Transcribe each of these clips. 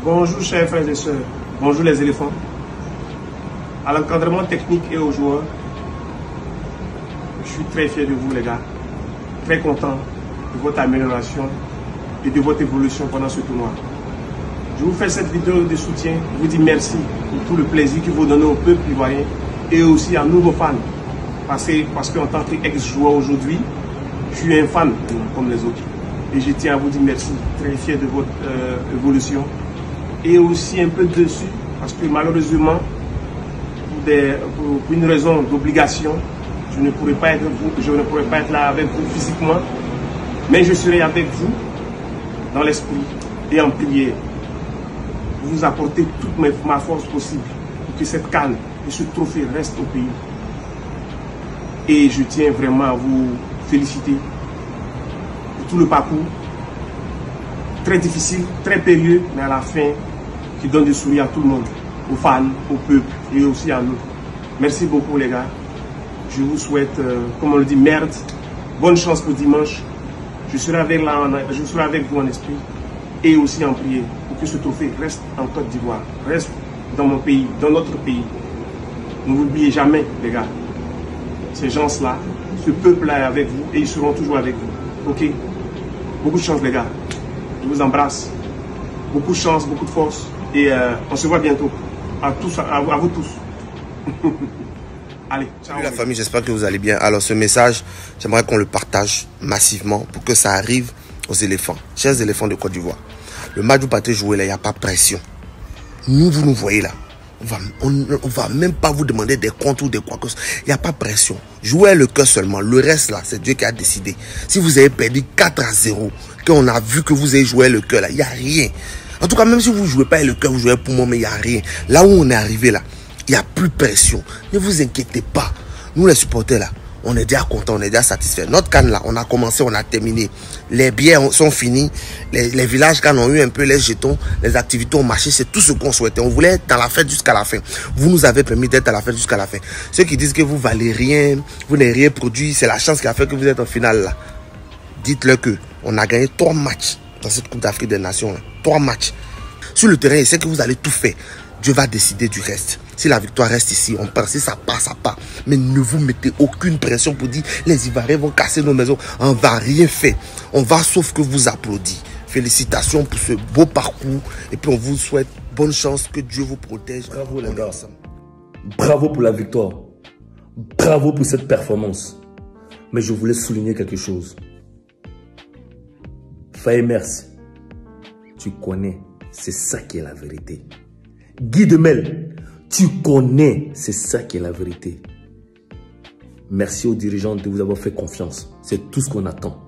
Bonjour chers frères et sœurs, bonjour les éléphants. À l'encadrement technique et aux joueurs, je suis très fier de vous les gars, très content de votre amélioration et de votre évolution pendant ce tournoi. Je vous fais cette vidéo de soutien, je vous dis merci pour tout le plaisir que vous donnez au peuple ivoirien et aussi à nous vos fans. Parce qu'en tant qu'ex-joueur aujourd'hui, je suis un fan comme les autres. Et je tiens à vous dire merci, très fier de votre évolution. Et aussi un peu dessus, parce que malheureusement, pour une raison d'obligation, je ne pourrais pas être là avec vous physiquement, mais je serai avec vous dans l'esprit et en prière. Vous apporter toute ma force possible pour que cette canne et ce trophée restent au pays. Et je tiens vraiment à vous féliciter pour tout le parcours. Très difficile, très périlleux, mais à la fin, qui donne des sourires à tout le monde, aux fans, au peuple et aussi à nous. Merci beaucoup les gars. Je vous souhaite, comme on le dit, merde. Bonne chance pour dimanche. Je serai avec vous en esprit et aussi en prière pour que ce trophée reste en Côte d'Ivoire, reste dans mon pays, dans notre pays. Ne l'oubliez jamais les gars. Ces gens-là, ce peuple-là est avec vous et ils seront toujours avec vous. Ok? Beaucoup de chance les gars. Je vous embrasse. Beaucoup de chance, beaucoup de force. Et on se voit bientôt. À vous tous. Allez, ciao. Salut la famille, j'espère que vous allez bien. Alors ce message, j'aimerais qu'on le partage massivement pour que ça arrive aux éléphants. Chers éléphants de Côte d'Ivoire, le match vous partez jouer là, il n'y a pas de pression. Nous, vous nous voyez là. On va même pas vous demander des comptes ou des quoi que ce soit. Il n'y a pas de pression. Jouez le cœur seulement. Le reste là, c'est Dieu qui a décidé. Si vous avez perdu 4-0, qu'on a vu que vous avez joué le cœur là, il n'y a rien. En tout cas, même si vous ne jouez pas le cœur, vous jouez pour moi, mais il n'y a rien. Là où on est arrivé là, il n'y a plus de pression. Ne vous inquiétez pas. Nous les supporters là, on est déjà contents, on est déjà satisfaits. Notre canne là, on a commencé, on a terminé. Les billets sont finis. Les villages cannes ont eu un peu les jetons. Les activités ont marché. C'est tout ce qu'on souhaitait. On voulait être dans la fête jusqu'à la fin. Vous nous avez permis d'être à la fête jusqu'à la fin. Ceux qui disent que vous valez rien, vous n'avez rien produit, c'est la chance qui a fait que vous êtes en finale là. Dites-leur que on a gagné 3 matchs dans cette Coupe d'Afrique des Nations là. 3 matchs. Sur le terrain, il sait que vous allez tout faire. Dieu va décider du reste. Si la victoire reste ici, on part. Si ça part, ça part. Mais ne vous mettez aucune pression pour dire les Ivoiriens vont casser nos maisons. On ne va rien faire. On va sauf que vous applaudit. Félicitations pour ce beau parcours. Et puis on vous souhaite bonne chance. Que Dieu vous protège. Bravo les gars. Bravo pour la victoire. Bravo pour cette performance. Mais je voulais souligner quelque chose. Faye, merci. Tu connais. C'est ça qui est la vérité. Guy Demel, tu connais, c'est ça qui est la vérité. Merci aux dirigeants de vous avoir fait confiance. C'est tout ce qu'on attend.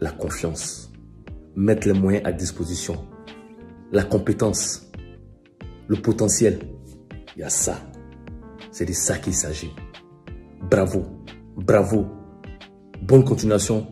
La confiance. Mettre les moyens à disposition. La compétence. Le potentiel. Il y a ça. C'est de ça qu'il s'agit. Bravo. Bravo. Bonne continuation.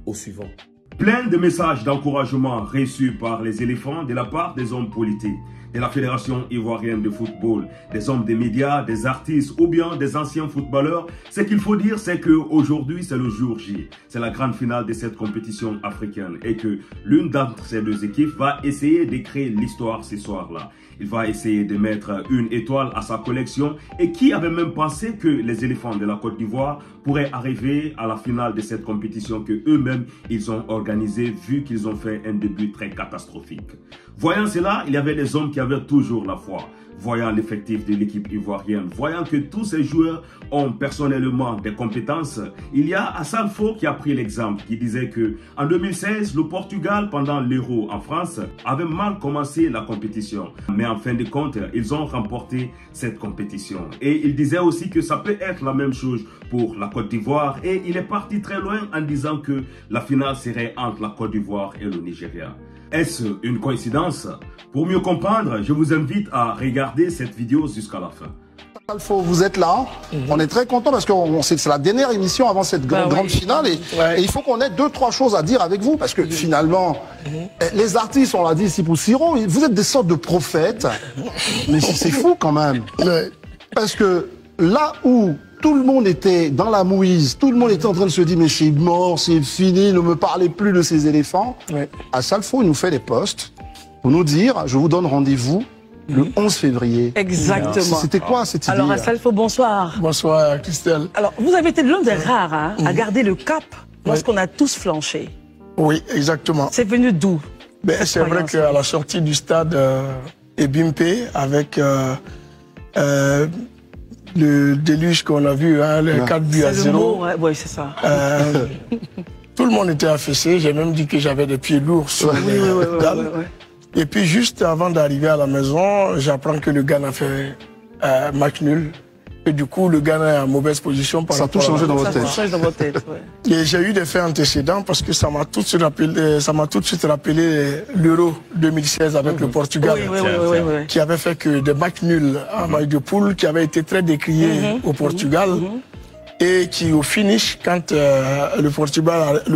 Au suivant. Plein de messages d'encouragement reçus par les éléphants de la part des hommes politiques, de la Fédération ivoirienne de football, des hommes des médias, des artistes ou bien des anciens footballeurs. Ce qu'il faut dire, c'est qu'aujourd'hui, c'est le jour J. C'est la grande finale de cette compétition africaine et que l'une d'entre ces deux équipes va essayer d'écrire l'histoire ce soir-là. Il va essayer de mettre une étoile à sa collection. Et qui avait même pensé que les éléphants de la Côte d'Ivoire pourraient arriver à la finale de cette compétition que eux-mêmes ils ont organisée, vu qu'ils ont fait un début très catastrophique. Voyant cela, il y avait des hommes qui avaient toujours la foi. Voyant l'effectif de l'équipe ivoirienne, voyant que tous ces joueurs ont personnellement des compétences, il y a Hassan Fo qui a pris l'exemple, qui disait que en 2016, le Portugal, pendant l'Euro en France, avait mal commencé la compétition. Mais en fin de compte, ils ont remporté cette compétition. Et il disait aussi que ça peut être la même chose pour la Côte d'Ivoire. Et il est parti très loin en disant que la finale serait entre la Côte d'Ivoire et le Nigeria. Est-ce une coïncidence? Pour mieux comprendre, je vous invite à regarder cette vidéo jusqu'à la fin. Alpha, vous êtes là. On est très content parce que c'est la dernière émission avant cette grande finale et il faut qu'on ait 2-3 choses à dire avec vous parce que finalement, les artistes, on l'a dit ici pour Siro, vous êtes des sortes de prophètes. Mais c'est fou quand même. Parce que là où tout le monde était dans la mouise, tout le monde était en train de se dire mais c'est mort, c'est fini, ne me parlez plus de ces éléphants. À Salfo, il nous fait des posts. pour nous dire, je vous donne rendez-vous le 11 février. Exactement. C'était quoi cette idée? Alors, Assalfo, bonsoir. Bonsoir, Christelle. Alors, vous avez été l'un des rares à garder le cap lorsqu'on a tous flanché. Oui, exactement. C'est venu d'où? C'est vrai qu'à la sortie du stade Ebimpe, avec le déluge qu'on a vu, hein, les 4 buts à 0. Oui, c'est ça. Tout le monde était affaissé. J'ai même dit que j'avais des pieds lourds sur les dalles. Et puis, juste avant d'arriver à la maison, j'apprends que le Ghana a fait match nul. Et du coup, le Ghana est en mauvaise position. Ça a tout changé dans votre tête. Ça change dans votre tête, Et j'ai eu des faits antécédents parce que ça m'a tout de suite rappelé l'Euro 2016 avec le Portugal. Qui avait fait que des matchs nuls en match de poule, qui avaient été très décriés au Portugal. Et qui, au finish, quand le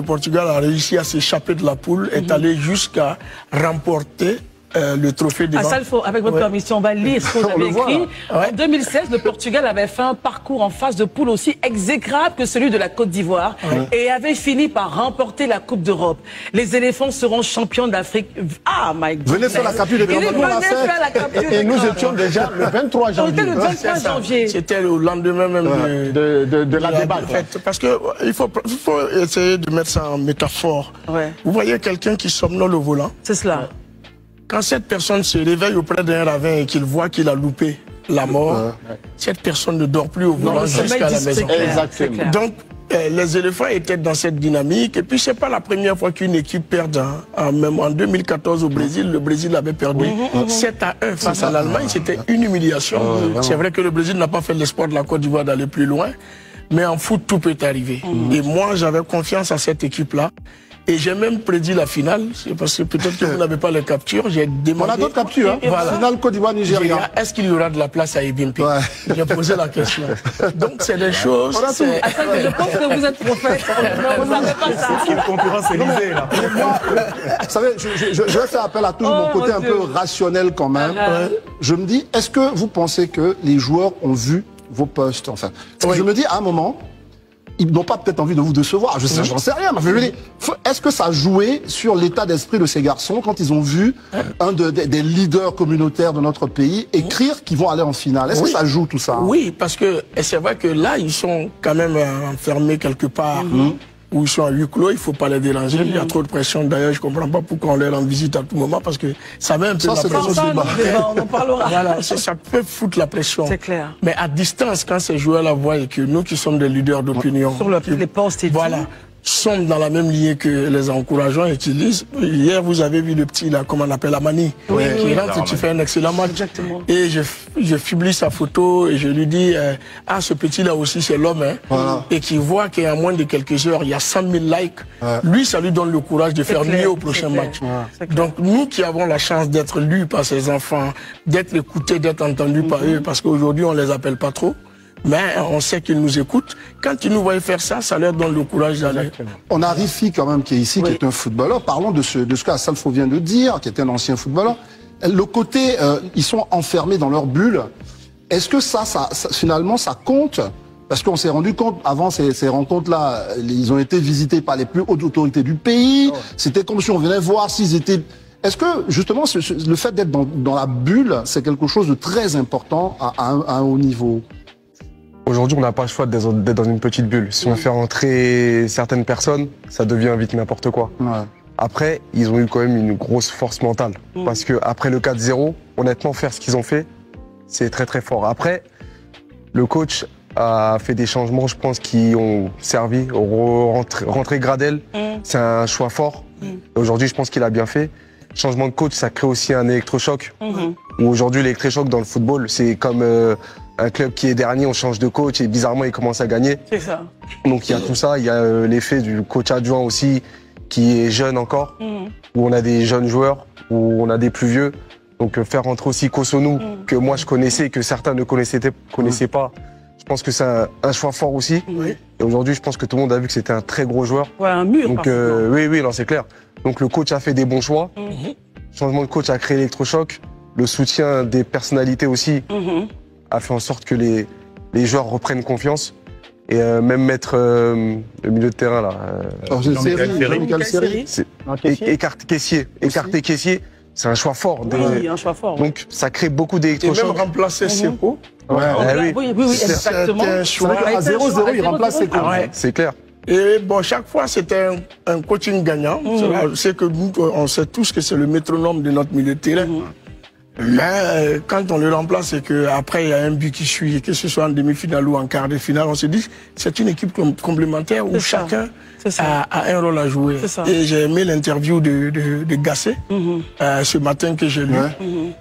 Portugal a réussi à s'échapper de la poule, est allé jusqu'à remporter le trophée de Assalfo, avec votre permission, on va lire ce que vous avez écrit. En 2016, le Portugal avait fait un parcours en phase de poule aussi exécrable que celui de la Côte d'Ivoire et avait fini par remporter la Coupe d'Europe. Les éléphants seront champions d'Afrique. Ah, my God. Venez faire la capture de Et nous étions déjà le 23 janvier. Le 23 janvier. C'était le lendemain même de la défaite. Parce qu'il faut essayer de mettre ça en métaphore. Vous voyez quelqu'un qui somnole au volant. C'est cela. Quand cette personne se réveille auprès d'un ravin et qu'il voit qu'il a loupé la mort, cette personne ne dort plus au volant jusqu'à la maison. Exactement. Donc, les éléphants étaient dans cette dynamique. Et puis, c'est pas la première fois qu'une équipe perd. Même en 2014 au Brésil, le Brésil avait perdu 7-1 face à l'Allemagne. C'était une humiliation. C'est vrai que le Brésil n'a pas fait l'espoir de la Côte d'Ivoire d'aller plus loin. Mais en foot, tout peut arriver. Et moi, j'avais confiance à cette équipe-là. Et j'ai même prédit la finale, parce que peut-être que vous n'avez pas les captures. J'ai demandé. On a d'autres captures, hein. Voilà. Finale Côte d'Ivoire-Nigeria. Est-ce qu'il y aura de la place à Ebimpe? J'ai posé la question. Donc, c'est des choses. Je pense que vous êtes prophète. Vous n'avez pas ça. C'est une concurrence élysée, là. Vous savez, je vais faire appel à tout mon côté un peu rationnel quand même. Je me dis, est-ce que vous pensez que les joueurs ont vu vos postes, enfin? Parce que je me dis, à un moment, ils n'ont pas peut-être envie de vous décevoir, j'en sais rien. Mais je veux dire, est-ce que ça a joué sur l'état d'esprit de ces garçons quand ils ont vu un des leaders communautaires de notre pays écrire qu'ils vont aller en finale? Est-ce que ça joue tout ça? Oui, parce que c'est vrai que là, ils sont quand même enfermés quelque part. Où ils sont à huis clos, il ne faut pas les déranger. Il y a trop de pression. D'ailleurs, je ne comprends pas pourquoi on les rend visite à tout moment, parce que ça met un peu la pression. On en parlera. Voilà, ça peut foutre la pression. C'est clair. Mais à distance, quand ces joueurs-là voient et que nous qui sommes des leaders d'opinion, sur les postes et voilà, sont dans la même lignée que les encourageants utilisent. Hier, vous avez vu le petit, là, comment on appelle, Amani, qui rentre et qui fait un excellent match. Exactement. Et je publie sa photo et je lui dis, ah, ce petit-là aussi, c'est l'homme, hein, et qui voit qu'en moins de quelques heures, il y a 100 000 likes. Lui, ça lui donne le courage de faire mieux au prochain match. Donc, nous qui avons la chance d'être lus par ces enfants, d'être écoutés, d'être entendus par eux, parce qu'aujourd'hui, on les appelle pas trop, mais on sait qu'ils nous écoutent. Quand ils nous voient faire ça, ça leur donne le courage d'aller. On a Rifi quand même qui est ici, qui est un footballeur. Parlons de ce qu'Assalfo vient de dire, qui était un ancien footballeur. Le côté, ils sont enfermés dans leur bulle. Est-ce que ça finalement, ça compte? Parce qu'on s'est rendu compte, avant ces rencontres-là, ils ont été visités par les plus hautes autorités du pays. C'était comme si on venait voir s'ils étaient... Est-ce que, justement, le fait d'être dans la bulle, c'est quelque chose de très important à un haut niveau? Aujourd'hui, on n'a pas le choix d'être dans une petite bulle. Si on fait rentrer certaines personnes, ça devient vite n'importe quoi. Après, ils ont eu quand même une grosse force mentale. Parce qu'après le 4-0, honnêtement, faire ce qu'ils ont fait, c'est très très fort. Après, le coach a fait des changements, je pense, qui ont servi. Rentrer Gradel, c'est un choix fort. Aujourd'hui, je pense qu'il a bien fait. Changement de coach, ça crée aussi un électrochoc. Où aujourd'hui, l'électrochoc dans le football, c'est comme... un club qui est dernier, on change de coach et bizarrement, il commence à gagner. C'est ça. Donc il y a tout ça, il y a l'effet du coach adjoint aussi, qui est jeune encore, où on a des jeunes joueurs, où on a des plus vieux. Donc faire rentrer aussi Kosonou, que moi je connaissais, que certains ne connaissaient pas, je pense que c'est un choix fort aussi. Et aujourd'hui, je pense que tout le monde a vu que c'était un très gros joueur. Ouais, un mur. Donc oui, non, c'est clair. Donc le coach a fait des bons choix. Changement de coach a créé l'électrochoc. Le soutien des personnalités aussi a fait en sorte que les joueurs reprennent confiance. Et même mettre le milieu de terrain là. Jean-Michel Seri. Écarter Caissier. C'est un choix fort. Oui, un choix fort. Donc, ça crée beaucoup d'électrochocs. Et même remplacer Seko. Oui, exactement. C'est un choix. À 0-0, il remplace Seko. C'est clair. Et bon, chaque fois, c'était un coaching gagnant. C'est que nous, on sait tous que c'est le métronome de notre milieu de terrain. Mais quand on le remplace, c'est qu'après, il y a un but qui suit, que ce soit en demi-finale ou en quart de finale, on se dit c'est une équipe complémentaire où chacun a un rôle à jouer. Et j'ai aimé l'interview de Gasset ce matin que j'ai lu,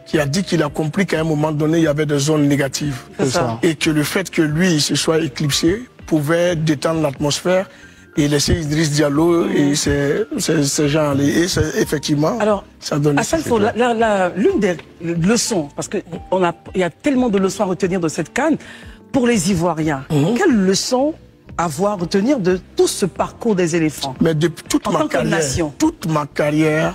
qui a dit qu'il a compris qu'à un moment donné, il y avait des zones négatives. Et que le fait que lui, il se soit éclipsé pouvait détendre l'atmosphère et laisser Idriss Diallo et ces gens aller. Et effectivement, alors, ça donne... Assalfo, l'une des leçons, parce qu'il y a tellement de leçons à retenir de cette CAN, pour les Ivoiriens, quelle leçon avoir à retenir de tout ce parcours des éléphants? Mais depuis toute ma carrière,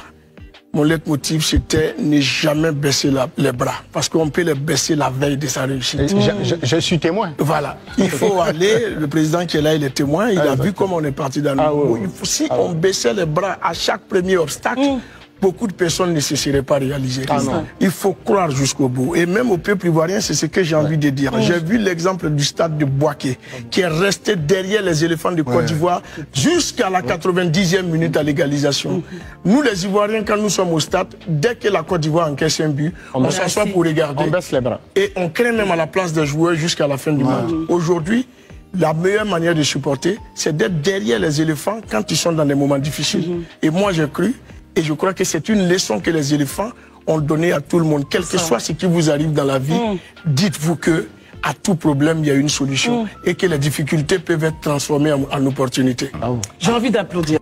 mon leitmotiv, c'était ne jamais baisser les bras. Parce qu'on peut les baisser la veille de sa réussite. Je suis témoin. Voilà. Il faut aller, le président qui est là, il est témoin, il a vu comment on est parti dans le mouvement. Si on baissait les bras à chaque premier obstacle, beaucoup de personnes ne se seraient pas réalisées. Il faut croire jusqu'au bout. Et même au peuple ivoirien, c'est ce que j'ai envie de dire. J'ai vu l'exemple du stade de Bouaké, qui est resté derrière les éléphants de Côte d'Ivoire jusqu'à la 90e minute à l'égalisation. Nous, les Ivoiriens, quand nous sommes au stade, dès que la Côte d'Ivoire encaisse un but, on s'assoit pour regarder. On baisse les bras. Et on crée même à la place des joueurs jusqu'à la fin du match. Aujourd'hui, la meilleure manière de supporter, c'est d'être derrière les éléphants quand ils sont dans des moments difficiles. Et moi, j'ai cru, et je crois que c'est une leçon que les éléphants ont donnée à tout le monde. Quel que soit ce qui vous arrive dans la vie, dites-vous que à tout problème, il y a une solution et que les difficultés peuvent être transformées en opportunités. J'ai envie d'applaudir.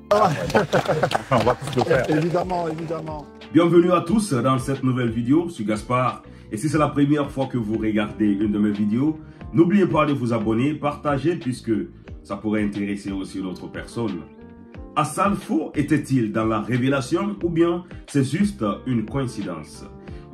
Évidemment, évidemment. Bienvenue à tous dans cette nouvelle vidéo. Je suis Gaspard. Et si c'est la première fois que vous regardez une de mes vidéos, n'oubliez pas de vous abonner, partager puisque ça pourrait intéresser aussi d'autres personnes. Assalfo était-il dans la révélation ou bien c'est juste une coïncidence?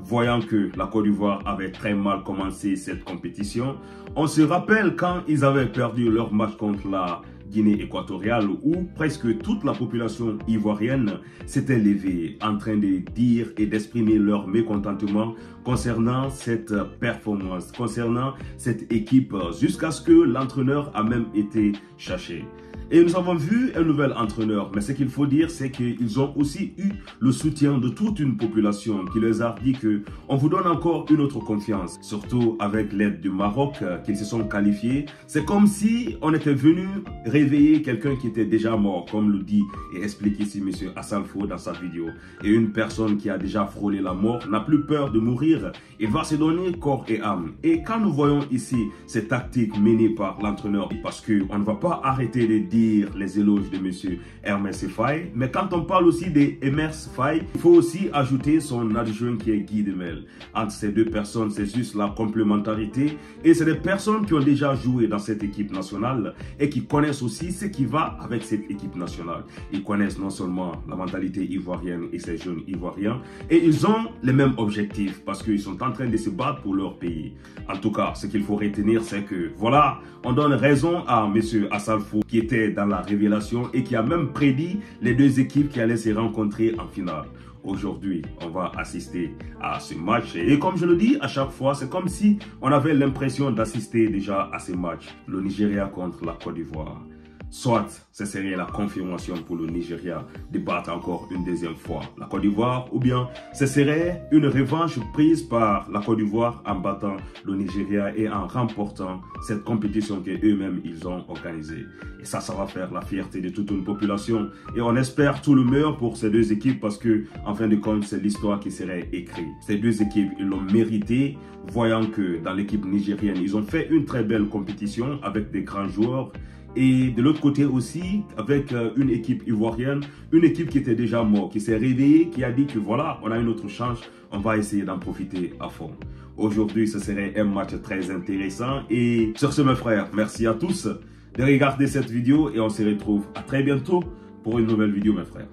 Voyant que la Côte d'Ivoire avait très mal commencé cette compétition, on se rappelle quand ils avaient perdu leur match contre la Guinée équatoriale où presque toute la population ivoirienne s'était levée en train de dire et d'exprimer leur mécontentement concernant cette performance, concernant cette équipe, jusqu'à ce que l'entraîneur a même été cherché. Et nous avons vu un nouvel entraîneur, mais ce qu'il faut dire, c'est qu'ils ont aussi eu le soutien de toute une population qui leur a dit que on vous donne encore une autre confiance, surtout avec l'aide du Maroc qu'ils se sont qualifiés. C'est comme si on était venu réveiller quelqu'un qui était déjà mort, comme le dit et explique ici M. Assalfo dans sa vidéo. Et une personne qui a déjà frôlé la mort n'a plus peur de mourir et va se donner corps et âme. Et quand nous voyons ici ces tactiques menées par l'entraîneur, parce qu'on ne va pas arrêter de dire les éloges de M. Hermès Faye, mais quand on parle aussi d'Hermès Faye, il faut aussi ajouter son adjoint qui est Guy Demel. Entre ces deux personnes, c'est juste la complémentarité et c'est des personnes qui ont déjà joué dans cette équipe nationale et qui connaissent aussi ce qui va avec cette équipe nationale. Ils connaissent non seulement la mentalité ivoirienne et ces jeunes ivoiriens et ils ont les mêmes objectifs parce qu'ils sont en train de se battre pour leur pays. En tout cas, ce qu'il faut retenir, c'est que voilà, on donne raison à M. Assalfo qui était dans la révélation et qui a même prédit les deux équipes qui allaient se rencontrer en finale. Aujourd'hui, on va assister à ce match et comme je le dis à chaque fois, c'est comme si on avait l'impression d'assister déjà à ce match. Le Nigeria contre la Côte d'Ivoire. Soit ce serait la confirmation pour le Nigeria de battre encore une deuxième fois la Côte d'Ivoire, ou bien ce serait une revanche prise par la Côte d'Ivoire en battant le Nigeria et en remportant cette compétition qu'eux-mêmes ils ont organisée. Et ça va faire la fierté de toute une population. Et on espère tout le meilleur pour ces deux équipes parce que, en fin de compte, c'est l'histoire qui serait écrite. Ces deux équipes, ils l'ont mérité, voyant que dans l'équipe nigérienne, ils ont fait une très belle compétition avec des grands joueurs. Et de l'autre côté aussi, avec une équipe ivoirienne, une équipe qui était déjà morte, qui s'est réveillée, qui a dit que voilà, on a une autre chance, on va essayer d'en profiter à fond. Aujourd'hui, ce serait un match très intéressant. Et sur ce, mes frères, merci à tous de regarder cette vidéo et on se retrouve à très bientôt pour une nouvelle vidéo, mes frères.